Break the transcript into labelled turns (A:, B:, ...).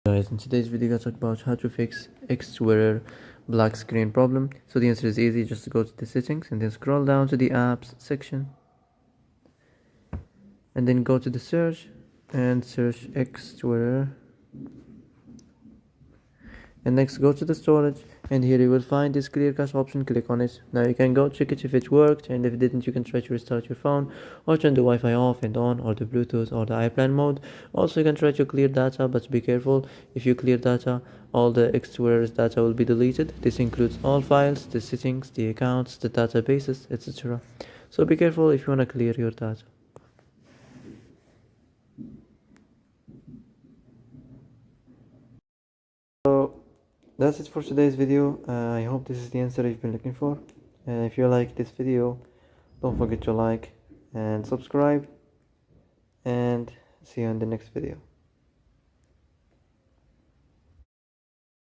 A: Guys, in today's video, I talk about how to fix Xwearer black screen problem. So the answer is easy. Just go to the settings and then scroll down to the apps section, and then go to the search and search Xwearer, and next go to the storage, and here you will find this clear cache option. Click on it. Now you can go check it if it worked, and if it didn't, you can try to restart your phone or turn the Wi-Fi off and on, or the Bluetooth or the airplane mode. Also, you can try to clear data, but be careful. If you clear data, all the Xwearer's data will be deleted. This includes all files, the settings, the accounts, the databases, etc. So be careful if you want to clear your data. So that's it for today's video. I hope this is the answer you've been looking for. If you like this video, don't forget to like and subscribe, and see you in the next video.